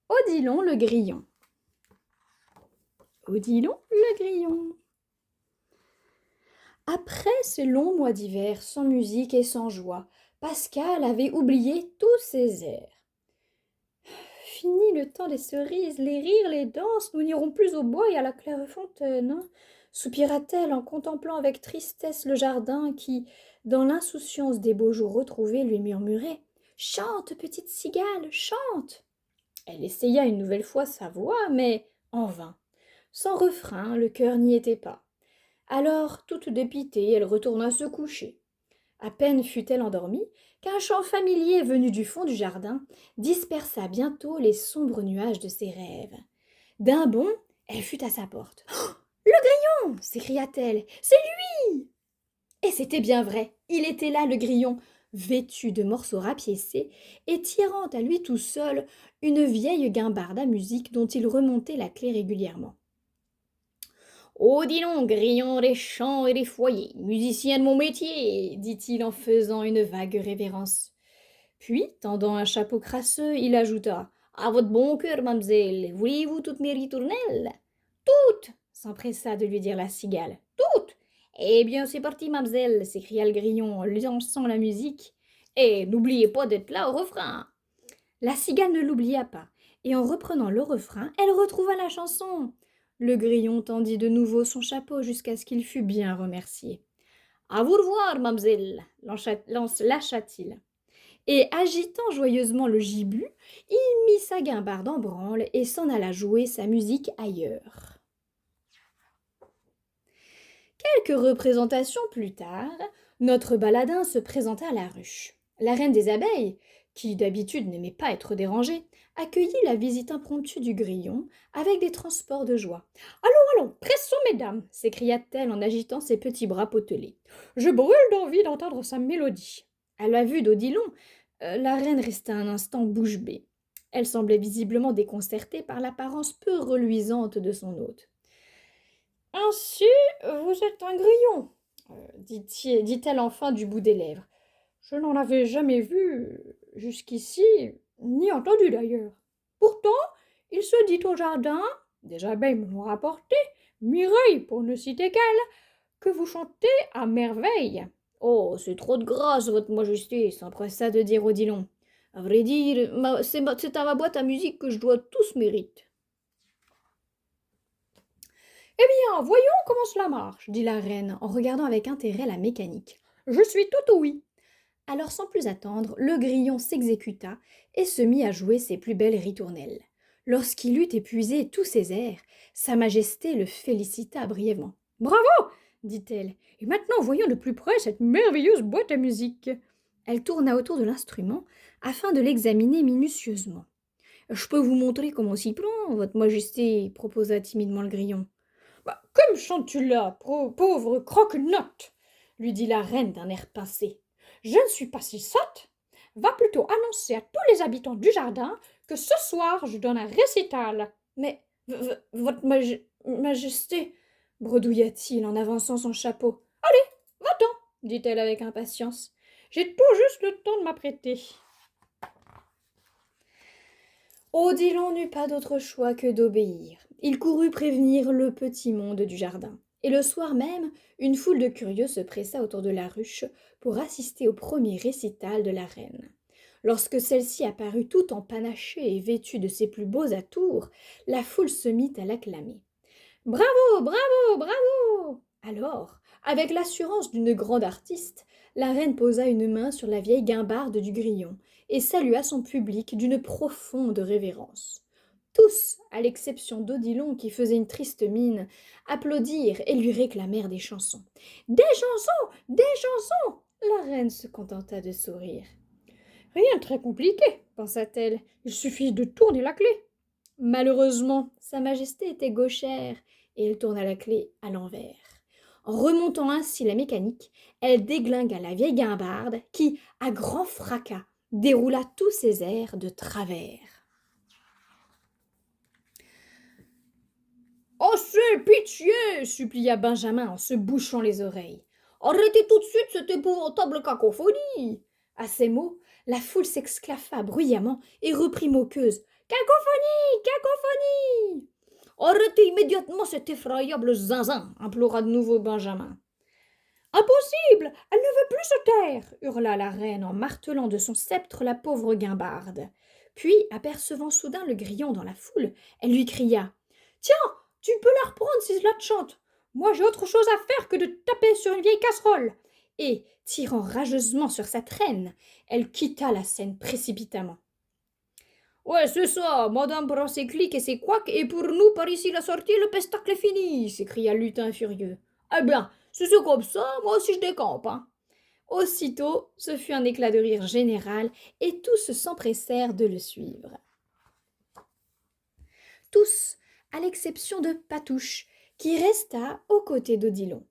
Odilon le grillon. Odilon le grillon. Après ce long mois d'hiver, sans musique et sans joie, Pascal avait oublié tous ses airs. Fini le temps des cerises, les rires, les danses, nous n'irons plus au bois et à la clairefontaine, hein, soupira-t-elle en contemplant avec tristesse le jardin qui, dans l'insouciance des beaux jours retrouvés, lui murmurait « Chante, petite cigale, chante !» Elle essaya une nouvelle fois sa voix, mais en vain. Sans refrain, le cœur n'y était pas. Alors, toute dépitée, elle retourna se coucher. À peine fut-elle endormie qu'un chant familier venu du fond du jardin dispersa bientôt les sombres nuages de ses rêves. D'un bond, elle fut à sa porte. « Oh, le grillon !» s'écria-t-elle. « C'est lui !» Et c'était bien vrai. Il était là, le grillon, vêtu de morceaux rapiécés et tirant à lui tout seul une vieille guimbarde à musique dont il remontait la clé régulièrement. Oh, dis donc, grillon des champs et des foyers, musicien de mon métier, dit-il en faisant une vague révérence. Puis, tendant un chapeau crasseux, il ajouta à votre bon cœur, mademoiselle, voulez-vous toutes mes ritournelles? Toutes s'empressa de lui dire la cigale. Toutes. Eh bien, c'est parti, mademoiselle, s'écria le grillon en lançant la musique. Et n'oubliez pas d'être là au refrain. La cigale ne l'oublia pas, et en reprenant le refrain, elle retrouva la chanson. Le grillon tendit de nouveau son chapeau jusqu'à ce qu'il fût bien remercié. À vous revoir, mademoiselle, lâcha-t-il. Et agitant joyeusement le gibus, il mit sa guimbarde en branle et s'en alla jouer sa musique ailleurs. Quelques représentations plus tard, notre baladin se présenta à la ruche. La reine des abeilles, qui d'habitude n'aimait pas être dérangée, accueillit la visite impromptue du grillon avec des transports de joie. Allons, allons, pressons, mesdames s'écria-t-elle en agitant ses petits bras potelés. Je brûle d'envie d'entendre sa mélodie. À la vue d'Odilon, la reine resta un instant bouche bée. Elle semblait visiblement déconcertée par l'apparence peu reluisante de son hôte. Ainsi, vous êtes un grillon, dit-elle enfin du bout des lèvres. Je n'en avais jamais vu jusqu'ici, ni entendu d'ailleurs. Pourtant, il se dit au jardin, des abeilles me l'ont rapporté, Mireille pour ne citer qu'elle, que vous chantez à merveille. Oh, c'est trop de grâce, votre majesté, s'empressa de dire Odilon. À vrai dire, c'est à ma boîte à musique que je dois tout ce mérite. Eh bien, voyons comment cela marche, dit la reine en regardant avec intérêt la mécanique. Je suis tout oui. Alors sans plus attendre, le grillon s'exécuta et se mit à jouer ses plus belles ritournelles. Lorsqu'il eut épuisé tous ses airs, Sa Majesté le félicita brièvement. Bravo, dit-elle, et maintenant voyons de plus près cette merveilleuse boîte à musique. Elle tourna autour de l'instrument afin de l'examiner minutieusement. Je peux vous montrer comment on s'y prend, votre Majesté, proposa timidement le grillon. Bah, comme chantes-tu là, pauvre croque-note, lui dit la reine d'un air pincé. Je ne suis pas si sotte. Va plutôt annoncer à tous les habitants du jardin que ce soir je donne un récital. Mais votre majesté, bredouilla-t-il en avançant son chapeau. Allez, va-t'en, dit-elle avec impatience. J'ai tout juste le temps de m'apprêter. Odilon n'eut pas d'autre choix que d'obéir. Il courut prévenir le petit monde du jardin. Et le soir même, une foule de curieux se pressa autour de la ruche pour assister au premier récital de la reine. Lorsque celle-ci apparut toute empanachée et vêtue de ses plus beaux atours, la foule se mit à l'acclamer. Bravo, bravo, bravo! Alors, avec l'assurance d'une grande artiste, la reine posa une main sur la vieille guimbarde du grillon et salua son public d'une profonde révérence. Tous, à l'exception d'Odilon qui faisait une triste mine, applaudirent et lui réclamèrent des chansons. Des chansons! Des chansons! La reine se contenta de sourire. Rien de très compliqué, pensa-t-elle. Il suffit de tourner la clé. Malheureusement, Sa Majesté était gauchère et elle tourna la clé à l'envers. En remontant ainsi la mécanique, elle déglingua la vieille guimbarde qui, à grand fracas, déroula tous ses airs de travers. Assez, pitié, supplia Benjamin en se bouchant les oreilles. Arrêtez tout de suite cette épouvantable cacophonie. À ces mots, la foule s'esclaffa bruyamment et reprit moqueuse. Cacophonie! Cacophonie! Arrêtez immédiatement cet effroyable zinzin, implora de nouveau Benjamin. Impossible! Elle ne veut plus se taire! Hurla la reine en martelant de son sceptre la pauvre guimbarde. Puis, apercevant soudain le grillon dans la foule, elle lui cria. Tiens, tu peux la reprendre si cela te chante. Moi j'ai autre chose à faire que de taper sur une vieille casserole. Et, tirant rageusement sur sa traîne, elle quitta la scène précipitamment. Ouais, c'est ça, madame prend ses clics et ses couacs, et pour nous, par ici la sortie, le pestacle est fini, s'écria Lutin furieux. Eh bien, si c'est comme ça, moi aussi je décampe, hein. Aussitôt, ce fut un éclat de rire général, et tous s'empressèrent de le suivre. Tous, à l'exception de Patouche, qui resta aux côtés d'Odilon.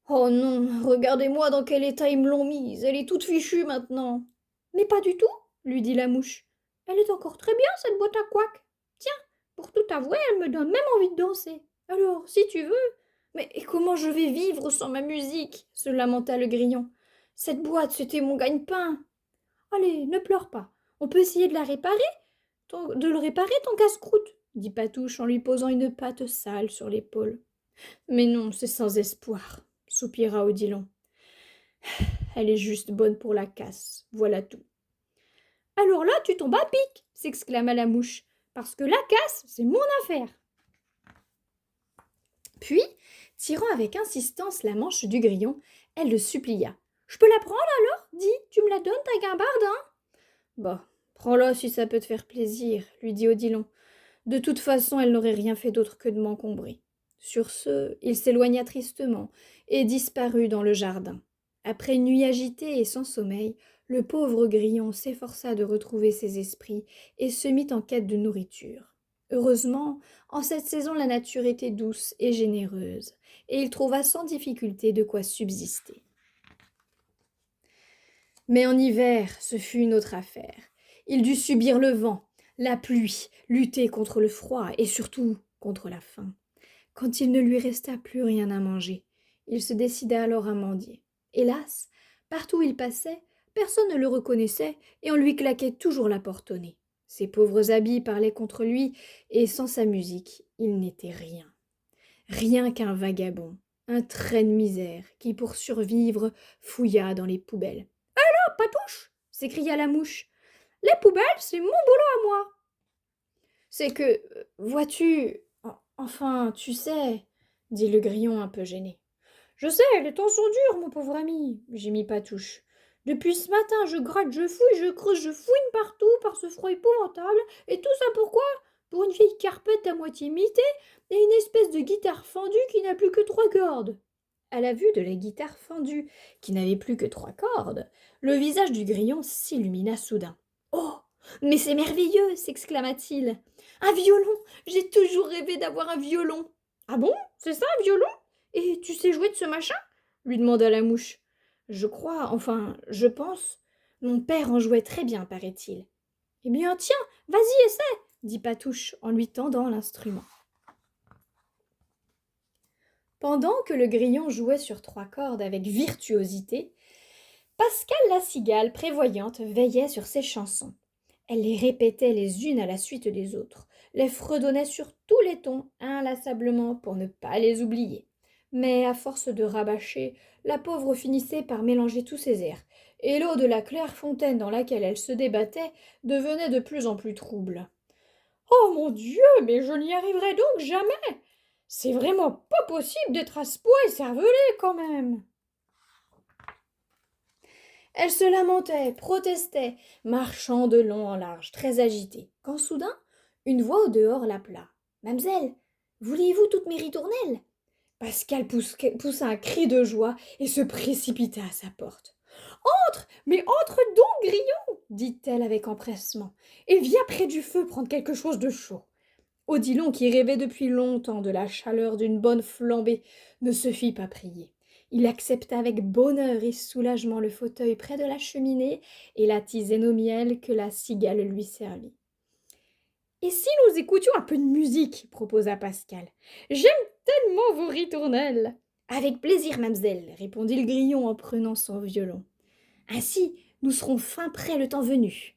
Oh non, regardez-moi dans quel état ils me l'ont mise, elle est toute fichue maintenant. Mais pas du tout, lui dit la mouche. Elle est encore très bien, cette boîte à couacs. Tiens, pour tout avouer, elle me donne même envie de danser. Alors, si tu veux. Mais comment je vais vivre sans ma musique se lamenta le grillon. Cette boîte, c'était mon gagne-pain. Allez, ne pleure pas. On peut essayer de la réparer, de le réparer, ton casse-croûte, dit Patouche en lui posant une patte sale sur l'épaule. Mais non, c'est sans espoir, soupira Odilon. Elle est juste bonne pour la casse, voilà tout. Alors là, tu tombes à pic, s'exclama la mouche, parce que la casse, c'est mon affaire. Puis, tirant avec insistance la manche du grillon, elle le supplia. Je peux la prendre alors? Dis, tu me la donnes, ta guimbarde, hein? Bah, prends-la si ça peut te faire plaisir, lui dit Odilon. De toute façon, elle n'aurait rien fait d'autre que de m'encombrer. Sur ce, il s'éloigna tristement et disparut dans le jardin. Après une nuit agitée et sans sommeil, le pauvre grillon s'efforça de retrouver ses esprits et se mit en quête de nourriture. Heureusement, en cette saison la nature était douce et généreuse, et il trouva sans difficulté de quoi subsister. Mais en hiver, ce fut une autre affaire. Il dut subir le vent, la pluie, lutter contre le froid et surtout contre la faim. Quand il ne lui resta plus rien à manger, il se décida alors à mendier. Hélas, partout où il passait, personne ne le reconnaissait et on lui claquait toujours la porte au nez. Ses pauvres habits parlaient contre lui et sans sa musique, il n'était rien. Rien qu'un vagabond, un trait de misère qui, pour survivre, fouilla dans les poubelles. « Patouche !» s'écria la mouche. « Les poubelles, c'est mon boulot à moi !»« C'est que, vois-tu, enfin, tu sais, » dit le grillon un peu gêné. « Je sais, les temps sont durs, mon pauvre ami, » gémit Patouche. « Depuis ce matin, je gratte, je fouille, je creuse, je fouine partout par ce froid épouvantable, et tout ça pourquoi? Pour une vieille carpette à moitié imitée et une espèce de guitare fendue qui n'a plus que 3 cordes. » À la vue de la guitare fendue, qui n'avait plus que 3 cordes, le visage du grillon s'illumina soudain. « Oh, mais c'est merveilleux !» s'exclama-t-il. « Un violon! J'ai toujours rêvé d'avoir un violon !»« Ah bon? C'est ça, un violon? Et tu sais jouer de ce machin ?» lui demanda la mouche. « Je crois, enfin, je pense. Mon père en jouait très bien, paraît-il. »« Eh bien, tiens, vas-y, essaie !» dit Patouche en lui tendant l'instrument. Pendant que le grillon jouait sur 3 cordes avec virtuosité, Pascal la cigale prévoyante veillait sur ses chansons. Elle les répétait les unes à la suite des autres, les fredonnait sur tous les tons inlassablement pour ne pas les oublier. Mais à force de rabâcher, la pauvre finissait par mélanger tous ses airs, et l'eau de la claire fontaine dans laquelle elle se débattait devenait de plus en plus trouble. « Oh mon Dieu, mais je n'y arriverai donc jamais! C'est vraiment pas possible d'être à ce point écervelée quand même !» Elle se lamentait, protestait, marchant de long en large, très agitée, quand soudain, une voix au dehors l'appela. « Mamselle, voulez-vous toutes mes ritournelles ?» Pascal poussa un cri de joie et se précipita à sa porte. « Entre, mais entre donc, grillon !» dit-elle avec empressement, « et viens près du feu prendre quelque chose de chaud. » Odilon, qui rêvait depuis longtemps de la chaleur d'une bonne flambée, ne se fit pas prier. Il accepta avec bonheur et soulagement le fauteuil près de la cheminée et la tisane au miel que la cigale lui servit. « Et si nous écoutions un peu de musique ?» proposa Pascal. « J'aime tellement vos ritournelles !»« Avec plaisir, mamselle, » répondit le grillon en prenant son violon. « Ainsi, nous serons fin prêts le temps venu. »